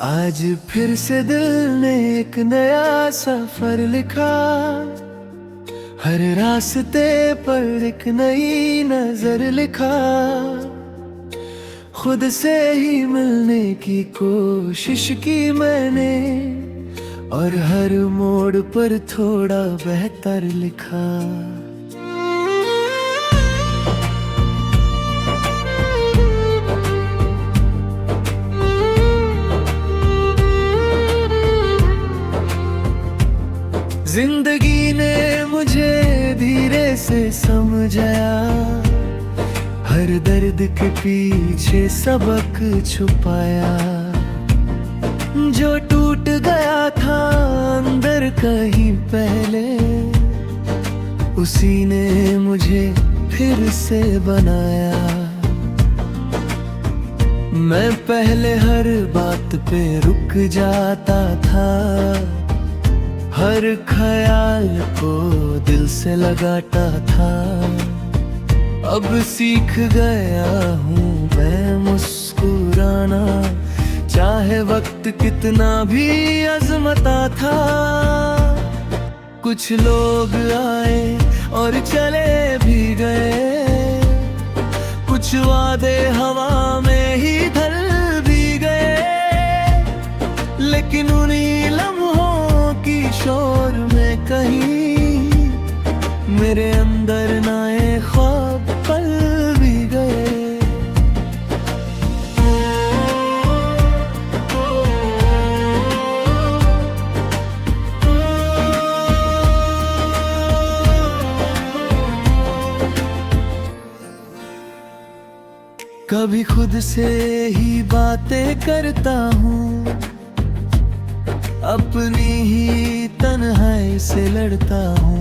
आज फिर से दिल ने एक नया सफर लिखा, हर रास्ते पर एक नई नजर लिखा। खुद से ही मिलने की कोशिश की मैंने, और हर मोड़ पर थोड़ा बेहतर लिखा। जिंदगी ने मुझे धीरे से समझाया, हर दर्द के पीछे सबक छुपाया। जो टूट गया था अंदर कहीं पहले, उसी ने मुझे फिर से बनाया। मैं पहले हर बात पे रुक जाता था, हर ख्याल को दिल से लगाता था। अब सीख गया हूँ मैं मुस्कुराना, चाहे वक्त कितना भी अजमता था। कुछ लोग आए और चले भी गए, कुछ वादे हवा में ही ढल भी गए। लेकिन उन्हीं लम्हों की शोर में कहीं मेरे अंदर नए ख्वाब पल भी गए। कभी खुद से ही बातें करता हूँ, अपनी ही तन्हाई से लड़ता हूँ।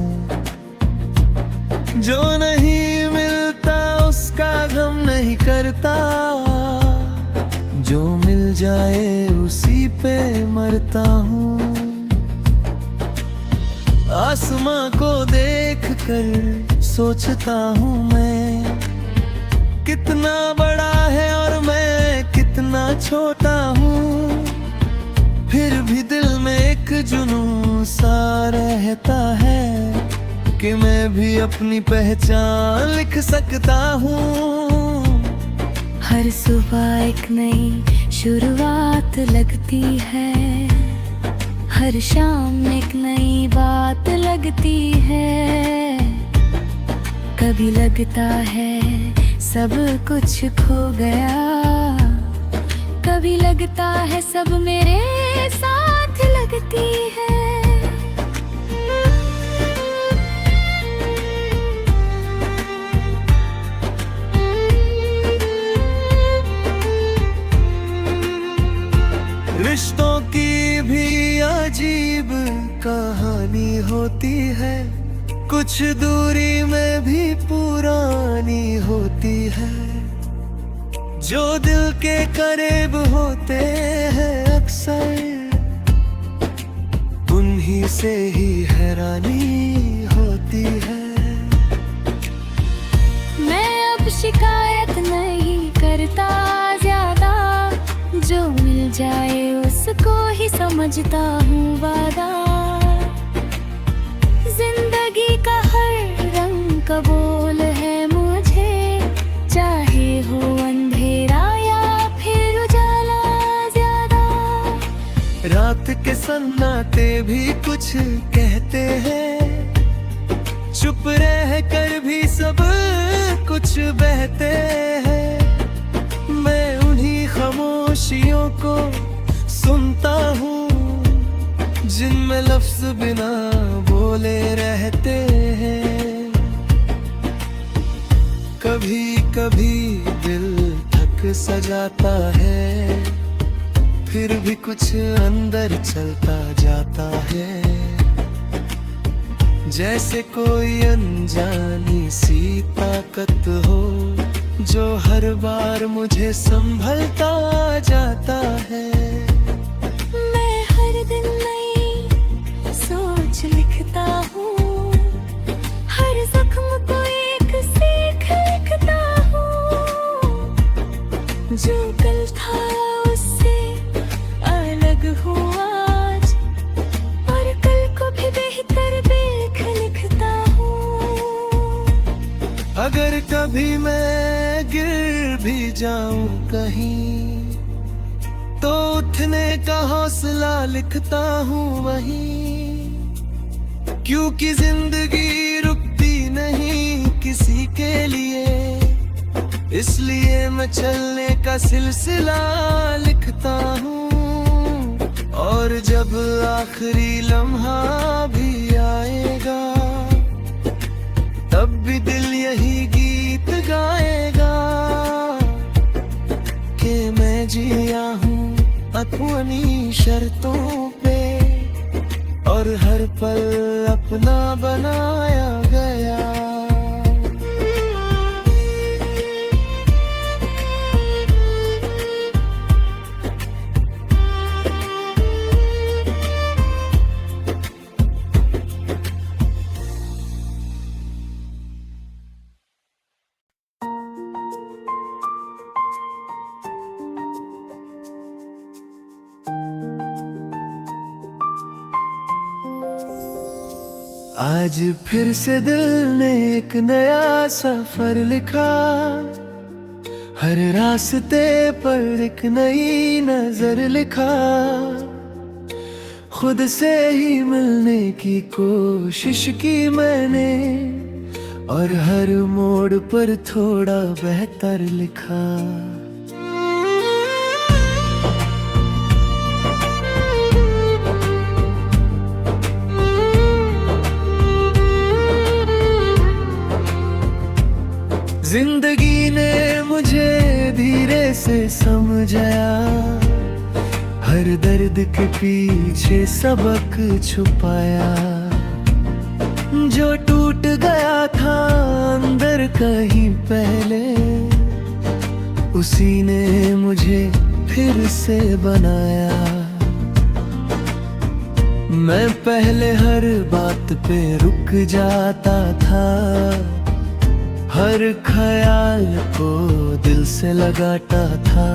जो नहीं मिलता उसका गम नहीं करता, जो मिल जाए उसी पे मरता हूँ। आसमां को देख कर सोचता हूँ मैं, कितना बड़ा है और मैं कितना छोटा हूँ। फिर भी दिल में एक जुनून सा रहता है कि मैं भी अपनी पहचान लिख सकता हूँ। हर सुबह एक नई शुरुआत लगती है, हर शाम एक नई बात लगती है। कभी लगता है सब कुछ खो गया, कभी लगता है सब मेरे साथ लगती है। रिश्तों की भी अजीब कहानी होती है, कुछ दूरी में भी पुरानी होती है। जो दिल के करीब होते हैं अक्सर, उन्हीं से ही हैरानी होती है। मैं अब शिकायत नहीं करता ज्यादा, जो मिल जाए उसको ही समझता हूँ वादा। जिंदगी का हर रंग कबूल है मुझे, चाहे हो अंधेरा या फिर उजाला ज्यादा। रात के सन्नाटे भी कुछ कहते हैं, चुप रह कर भी सब कुछ बहते हैं। मैं उन्हीं खामोशियों को सुनता हूँ, जिनमें लफ्ज बिना बोले रहते हैं। कभी कभी दिल थक सजाता है, फिर भी कुछ अंदर चलता जाता है। जैसे कोई अनजानी सी ताकत हो, जो हर बार मुझे संभलता जाता है। मैं हर दिन नई सोच लिखता हूँ, हर जख्म को एक सीख लिखता हूँ। जो कल था उससे कभी मैं गिर भी जाऊं कहीं, तो उठने का हौसला लिखता हूँ वहीं। क्योंकि जिंदगी रुकती नहीं किसी के लिए, इसलिए मैं चलने का सिलसिला लिखता हूँ। और जब आखिरी लम्हा भी आएगा, तब भी दिल यही गीत गाएगा कि मैं जिया हूँ अपनी शर्तों पे, और हर पल अपना बनाया गया। आज फिर से दिल ने एक नया सफर लिखा, हर रास्ते पर एक नई नजर लिखा। खुद से ही मिलने की कोशिश की मैंने, और हर मोड़ पर थोड़ा बेहतर लिखा। जिंदगी ने मुझे धीरे से समझाया, हर दर्द के पीछे सबक छुपाया। जो टूट गया था अंदर कहीं पहले, उसी ने मुझे फिर से बनाया। मैं पहले हर बात पे रुक जाता था, हर ख्याल को दिल से लगाता था।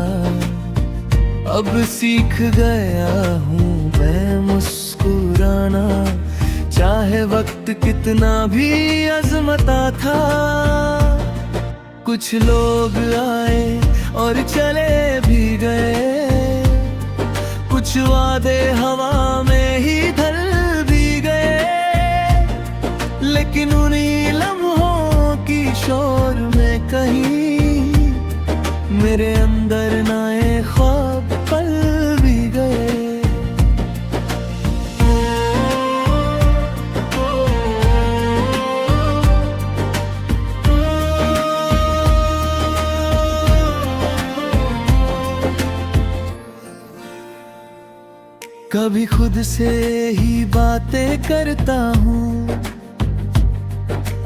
अब सीख गया हूँ मैं मुस्कुराना, चाहे वक्त कितना भी अजमता था। कुछ लोग आए और चले भी गए, कुछ वादे हवा में ही ढल भी गए। लेकिन उन्हीं लम्हों की शोर में कहीं मेरे अंदर नए ख्वाब पल भी गए। कभी खुद से ही बातें करता हूँ,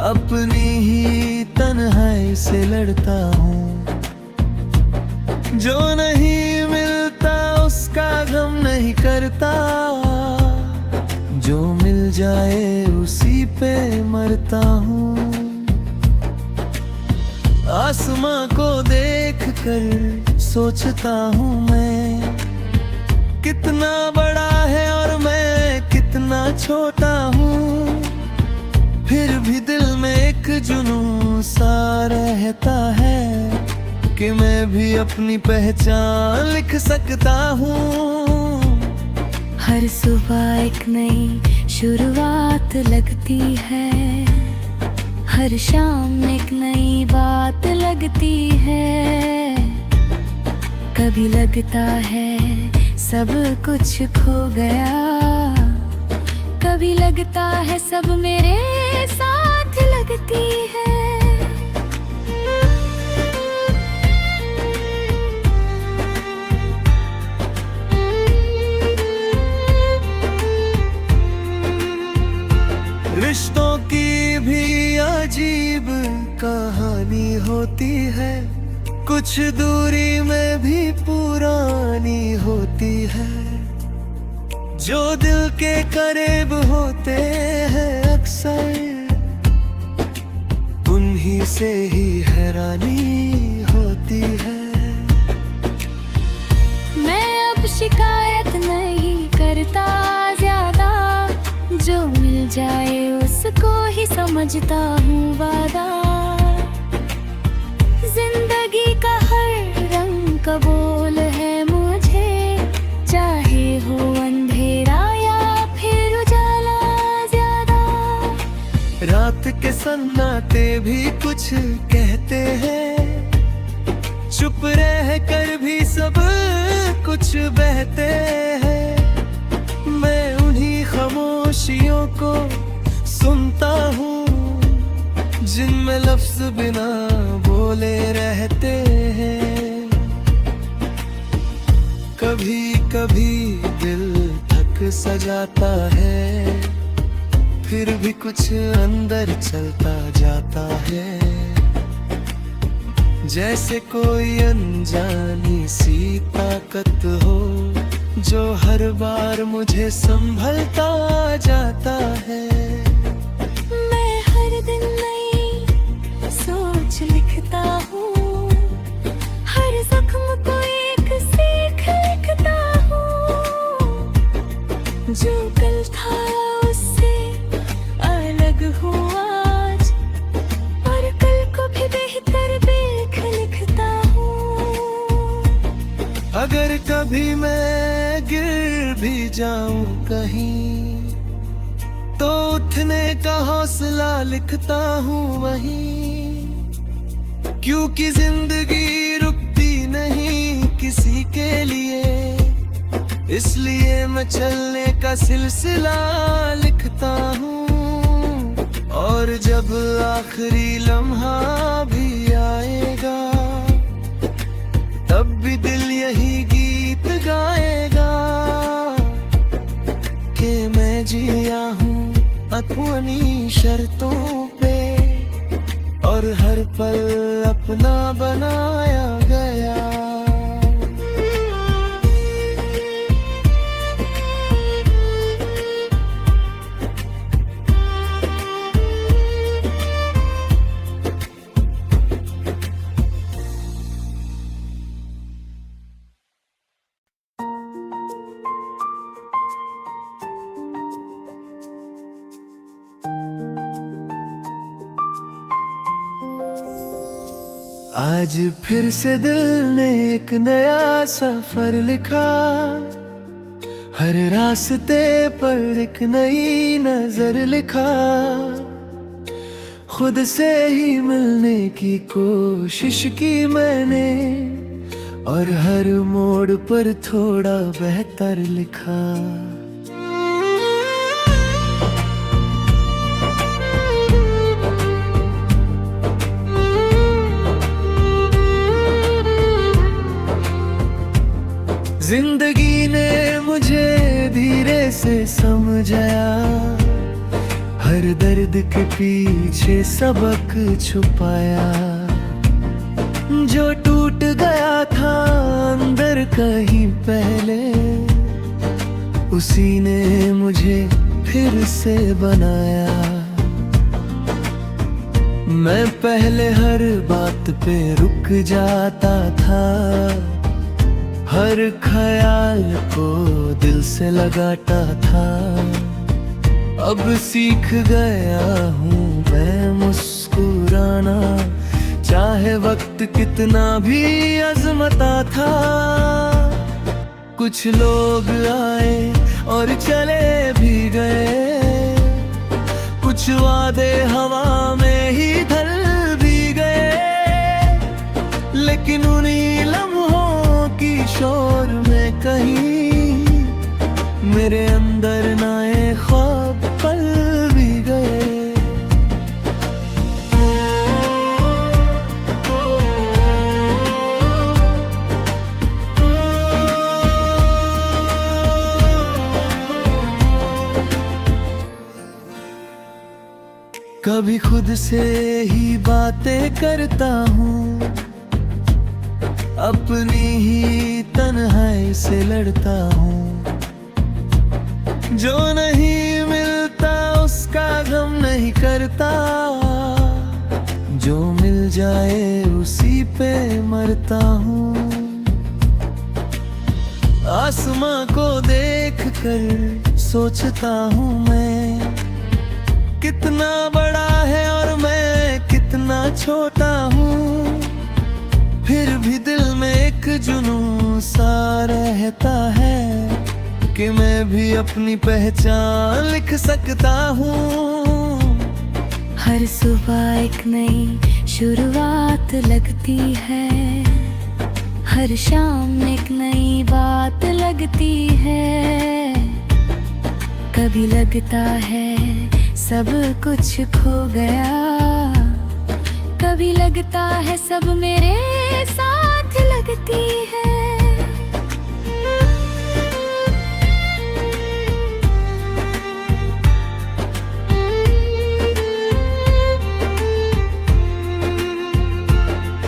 अपनी ही तन्हाई से लड़ता हूँ। जो नहीं मिलता उसका गम नहीं करता, जो मिल जाए उसी पे मरता हूँ। आसमां को देख कर सोचता हूँ मैं, कितना बड़ा है और मैं कितना छोटा हूँ। फिर भी दिल में एक जुनून सा रहता है कि मैं भी अपनी पहचान लिख सकता हूँ। हर सुबह एक नई शुरुआत लगती है, हर शाम एक नई बात लगती है। कभी लगता है सब कुछ खो गया, कभी लगता है सब मेरे साथ लगती है। रिश्तों की भी अजीब कहानी होती है, कुछ दूरी में भी पुरानी होती है। जो दिल के करीब होते हैं अक्सर, उन्हीं से ही हैरानी होती है। मैं अब शिकायत नहीं करता ज्यादा, जो मिल जाए उसको ही समझता हूँ वादा। जिंदगी का हर रंग कबूल है मुझे, चाहे हो अंधेरा या फिर उजाला ज्यादा। रात के सन्नाटे भी कुछ कहते हैं, चुप रह कर भी सब कुछ बहते हैं। मैं उन्हीं खामोशियों को सुनता हूँ जिनमें लफ्ज बिना बोले रहते हैं। कभी कभी दिल थक सा जाता है, फिर भी कुछ अंदर चलता जाता है। जैसे कोई अनजानी सी ताकत हो जो हर बार मुझे संभलता जाता है। मैं हर दिन नई सोच लिखता हूँ, हर जख्म को एक सीख लिखता हूँ। जो कल था उससे अलग हूँ आज, और कल को भी बेहतर देख लिखता हूँ। अगर कभी मैं गिर भी जाऊं कहीं, तो उठने का हौसला लिखता हूँ वहीं। क्योंकि जिंदगी रुकती नहीं किसी के लिए, इसलिए मैं चलने का सिलसिला लिखता हूँ। और जब आखिरी लम्हा भी आएगा, तब भी दिल यही गीत गाएगा कि मैं जिया हूँ अपनी शर्तों पे, और हर पल अपना बनाया गया। आज फिर से दिल ने एक नया सफर लिखा, हर रास्ते पर एक नई नजर लिखा। खुद से ही मिलने की कोशिश की मैंने, और हर मोड़ पर थोड़ा बेहतर लिखा। जिंदगी ने मुझे धीरे से समझाया, हर दर्द के पीछे सबक छुपाया। जो टूट गया था अंदर कहीं पहले, उसी ने मुझे फिर से बनाया। मैं पहले हर बात पे रुक जाता था, हर ख्याल को दिल से लगाता था। अब सीख गया हूँ मैं मुस्कुराना, चाहे वक्त कितना भी अजमता था। कुछ लोग आए और चले भी गए, कुछ वादे हवा में ही ढल भी गए। लेकिन उन्हीं लम्हों की शोर में कहीं मेरे अंदर नए ख्वाब पल भी गए। कभी खुद से ही बातें करता हूँ, अपनी ही तन्हाई से लड़ता हूँ। जो नहीं मिलता उसका गम नहीं करता, जो मिल जाए उसी पे मरता हूँ। आसमां को देख कर सोचता हूँ मैं, कितना बड़ा है और मैं कितना छोटा हूँ। जुनून सा रहता है कि मैं भी अपनी पहचान लिख सकता हूँ। हर सुबह एक नई शुरुआत लगती है, हर शाम एक नई बात लगती है। कभी लगता है सब कुछ खो गया, कभी लगता है सब मेरे साथ लगती है।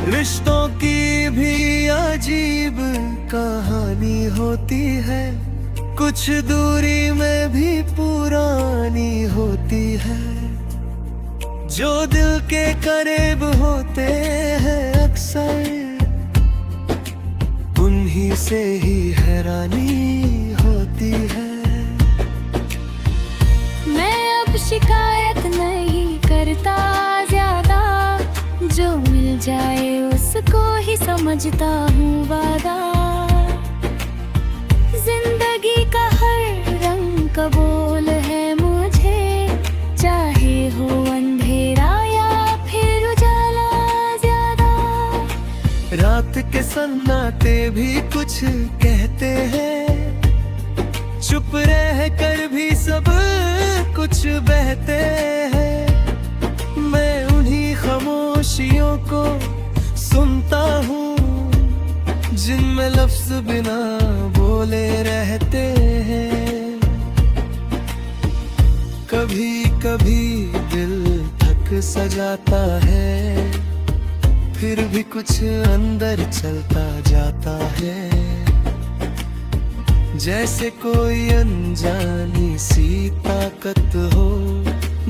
रिश्तों की भी अजीब कहानी होती है, कुछ दूरी में भी पुरानी होती है। जो दिल के करीब होते हैं अक्सर उन्हीं से ही हैरानी होती है। मैं अब शिकायत नहीं करता ज्यादा, जो मिल जाए उसको ही समझता हूँ वादा। जिंदगी का हर रंग कबूल है मुझे, चाहे हो अंधेरा या फिर उजाला ज्यादा। रात के सन्नाटे भी कुछ कहते हैं, चुप रह कर भी सब कुछ बहते हैं। मैं उन्हीं खामोशियों को सुनता हूँ जिनमें लफ्ज बिना बोले रहते हैं। कभी कभी दिल थक सा जाता है, फिर भी कुछ अंदर चलता जाता है। जैसे कोई अनजानी सी ताकत हो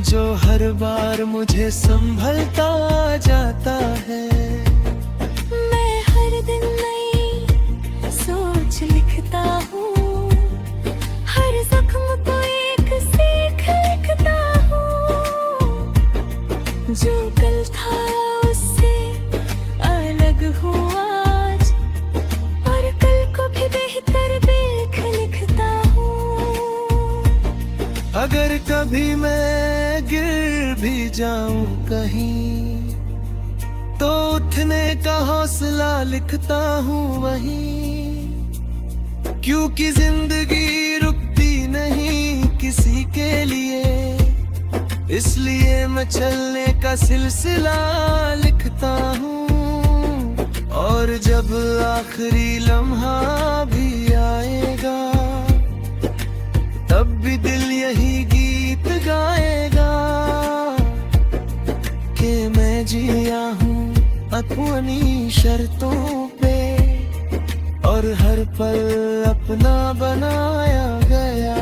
जो हर बार मुझे संभलता जाता है। मैं हर दिन नई सोच लिखता हूँ, हर जख्म को एक सीख लिखता हूँ। जो कल था उससे अलग हूँ आज, और कल को भी बेहतर देख लिखता हूँ। अगर कभी मैं गिर भी जाऊं कहीं तो उठने का हौसला लिखता हूँ वहीं। क्योंकि जिंदगी रुकती नहीं किसी के लिए, इसलिए मैं चलने का सिलसिला लिखता हूँ। और जब आखिरी लम्हा भी आएगा तब भी दिल यही गीत गाएगा कि मैं जिया हूँ अपनी शर्तों पे, और हर पल अपना बनाया गया।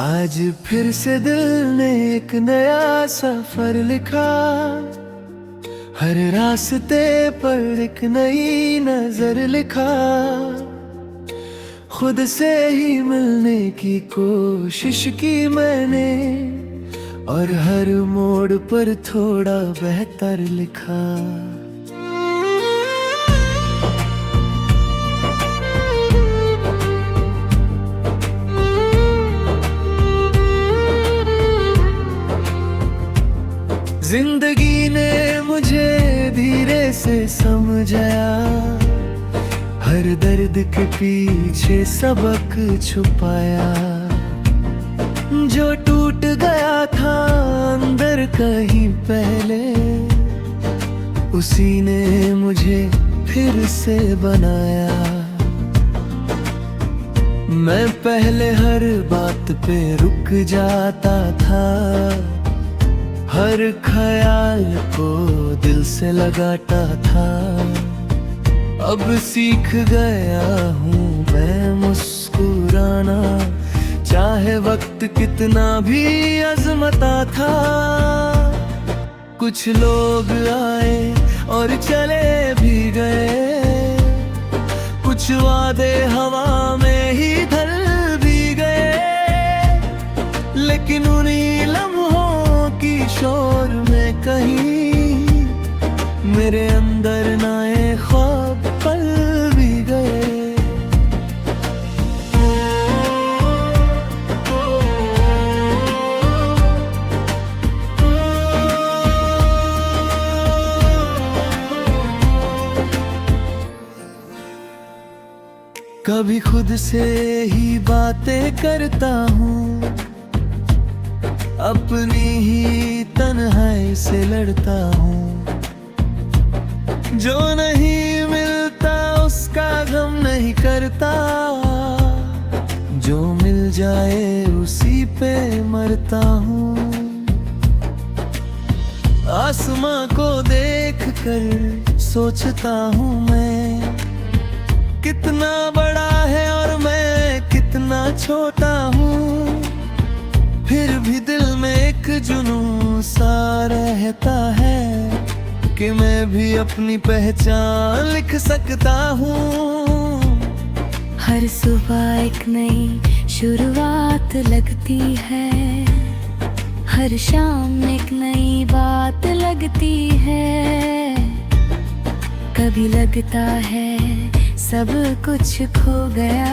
आज फिर से दिल ने एक नया सफर लिखा, हर रास्ते पर एक नई नजर लिखा। खुद से ही मिलने की कोशिश की मैंने, और हर मोड़ पर थोड़ा बेहतर लिखा। जिंदगी ने मुझे धीरे से समझाया, हर दर्द के पीछे सबक छुपाया। जो टूट गया था अंदर कहीं पहले, उसी ने मुझे फिर से बनाया। मैं पहले हर बात पे रुक जाता था, हर ख्याल को दिल से लगाता था। अब सीख गया हूँ मैं मुस्कुराना, चाहे वक्त कितना भी अजमता था। कुछ लोग आए और चले भी गए, कुछ वादे हवा में ही ढल भी गए, लेकिन उन्हीं लम्हों की शोर में कहीं मेरे अंदर नए ख्वाब पल भी गए। कभी खुद से ही बातें करता हूँ, अपनी ही तन्हाई से लड़ता हूँ। जो नहीं मिलता उसका गम नहीं करता, जो मिल जाए उसी पे मरता हूँ। आसमां को देख कर सोचता हूँ मैं, कितना बड़ा है और मैं कितना छोटा हूँ। फिर भी दिल में एक जुनून सा रहता है कि मैं भी अपनी पहचान लिख सकता हूँ। हर सुबह एक नई शुरुआत लगती है, हर शाम एक नई बात लगती है। कभी लगता है सब कुछ खो गया,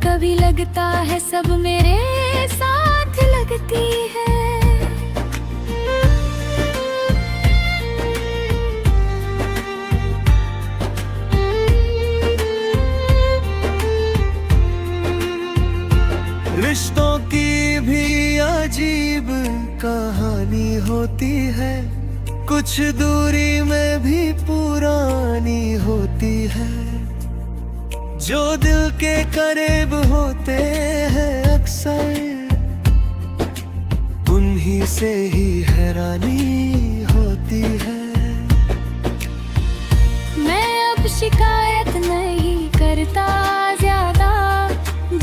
कभी लगता है सब मेरे साथ लगती है। रिश्तों की भी अजीब कहानी होती है, कुछ दूरी में भी पुरानी होती है। जो दिल के करीब होते हैं अक्सर, उन्हीं से ही हैरानी होती है। मैं अब शिकायत नहीं करता ज्यादा,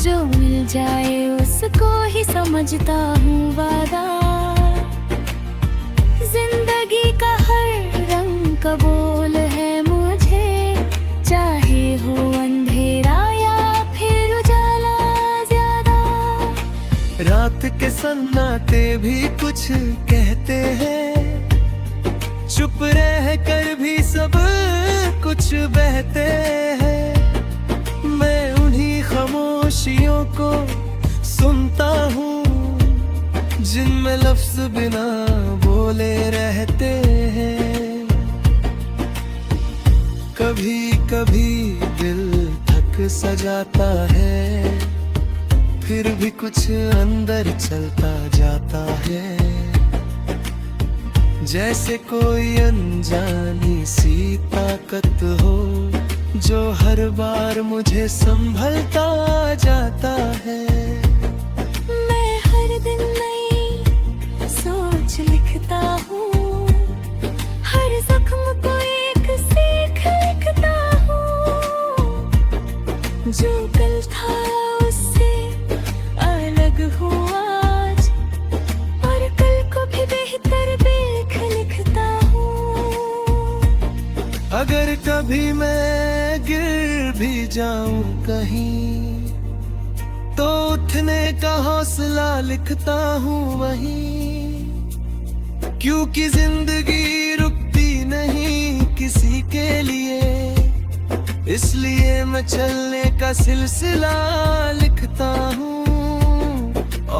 जो मिल जाए उसको ही समझता हूँ वादा। जिंदगी का हर रंग कबूल है मुझे, चाहे हो अंधेरा या फिर उजाला ज्यादा। रात के सन्नाटे भी कुछ कहते हैं, चुप रह कर भी सब कुछ बहते हैं। मैं उन्हीं खामोशियों को सुनता हूँ जिनमें लफ्ज बिना बोले रहते हैं। कभी कभी दिल थक सजाता है, फिर भी कुछ अंदर चलता जाता है। जैसे कोई अनजानी सी ताकत हो, जो हर बार मुझे संभलता जाता है। मैं हर दिन नई सोच लिखता हूँ, हर जख्म को एक सीख लिखता हूँ। जो कल था उससे अलग हूँ आज, और कल को भी बेहतर देख लिखता हूँ। अगर कभी मैं गिर भी जाऊं कहीं, तो उठने का हौसला लिखता हूँ वहीं। क्योंकि जिंदगी रुकती नहीं किसी के लिए, इसलिए मैं चलने का सिलसिला लिखता हूँ।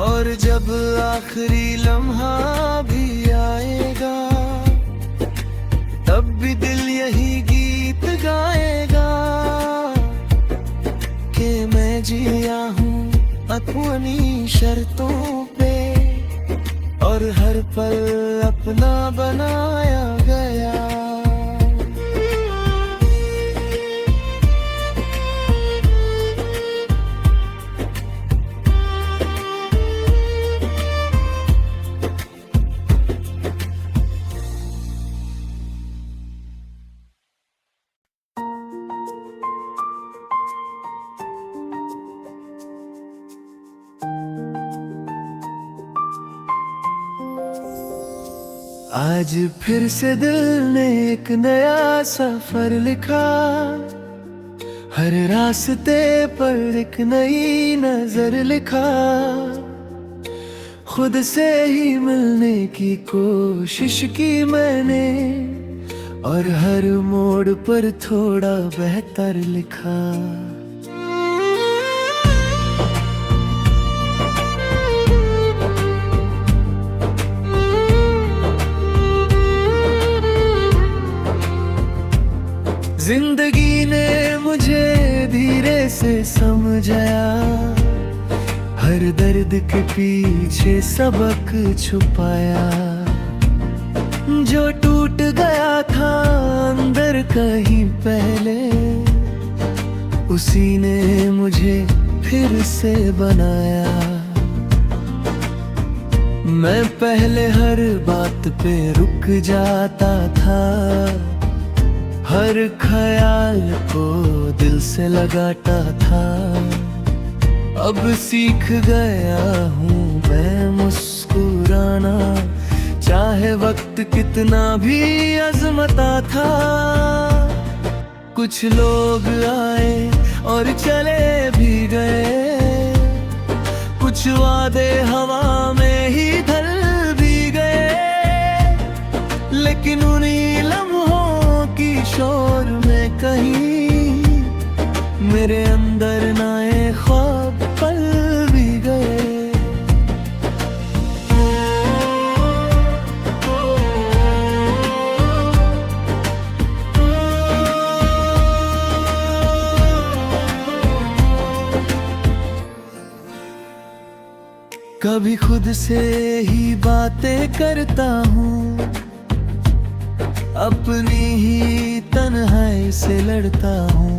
और जब आखिरी लम्हा भी आएगा, तब भी दिल यही गीत गाएगा कि मैं जिया हूँ अपनी शर्तों पे, और हर पल अपना बनाया गया। आज फिर से दिल ने एक नया सफर लिखा, हर रास्ते पर एक नई नजर लिखा। खुद से ही मिलने की कोशिश की मैंने, और हर मोड़ पर थोड़ा बेहतर लिखा। जिंदगी ने मुझे धीरे से समझाया, हर दर्द के पीछे सबक छुपाया। जो टूट गया था अंदर कहीं पहले, उसी ने मुझे फिर से बनाया। मैं पहले हर बात पे रुक जाता था, हर ख्याल को दिल से लगाता था। अब सीख गया हूँ मैं मुस्कुराना, चाहे वक्त कितना भी अजमता था। कुछ लोग आए और चले भी गए, कुछ वादे हवा में ही ढल भी गए। लेकिन उन्हीं लम्हों की शोर में कहीं मेरे अंदर नए ख्वाब पल भी गए। कभी खुद से ही बातें करता हूँ, अपनी ही तन्हाई से लड़ता हूँ।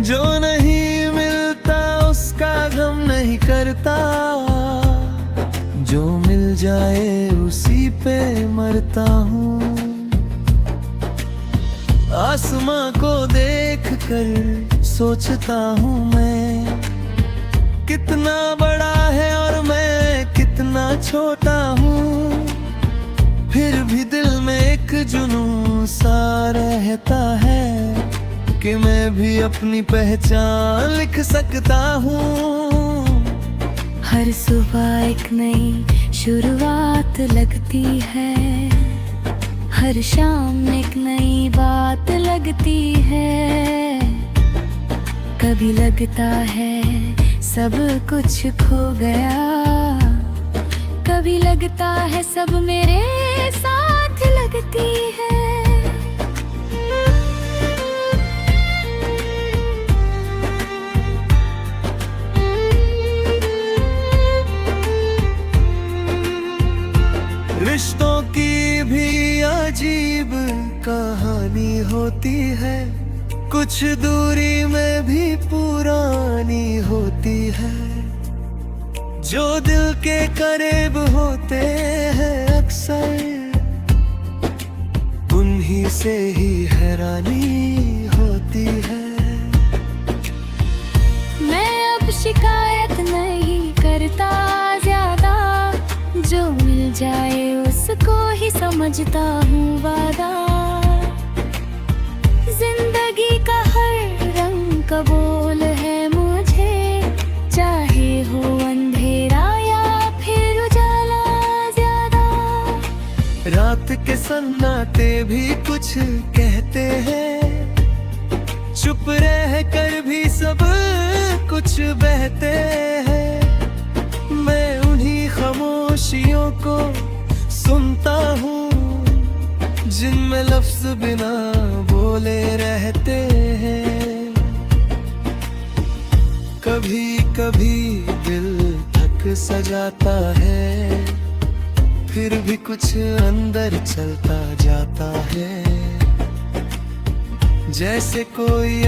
जो नहीं मिलता उसका गम नहीं करता, जो मिल जाए उसी पे मरता हूँ। आसमां को देख कर सोचता हूँ मैं, कितना बड़ा है और मैं कितना छोटा हूँ। फिर भी दिल में एक जुनून सा रहता है, कि मैं भी अपनी पहचान लिख सकता हूँ। हर सुबह एक नई शुरुआत लगती है, हर शाम एक नई बात लगती है। कभी लगता है सब कुछ खो गया, कभी लगता है सब मेरे साथ लगती है। रिश्तों की भी अजीब कहानी होती है, कुछ दूरी में भी पुरानी होती है। जो दिल के करीब होते हैं अक्सर, उन्हीं से ही हैरानी होती है। मैं अब शिकायत नहीं करता ज्यादा, जो मिल जाए उसको ही समझता हूँ वादा। जिंदगी का हर रंग कबूल है मुझे, चाहे हो अंधेरा या फिर उजाला ज्यादा। रात के सन्नाटे भी कुछ कहते हैं, चुप रह कर भी सब कुछ बहते हैं। मैं उन्हीं खामोशियों को सुनता हूँ, जिनमें लफ्ज बिना बोले रहते हैं। कभी कभी दिल थक सजाता है, फिर भी कुछ अंदर चलता जाता है। जैसे कोई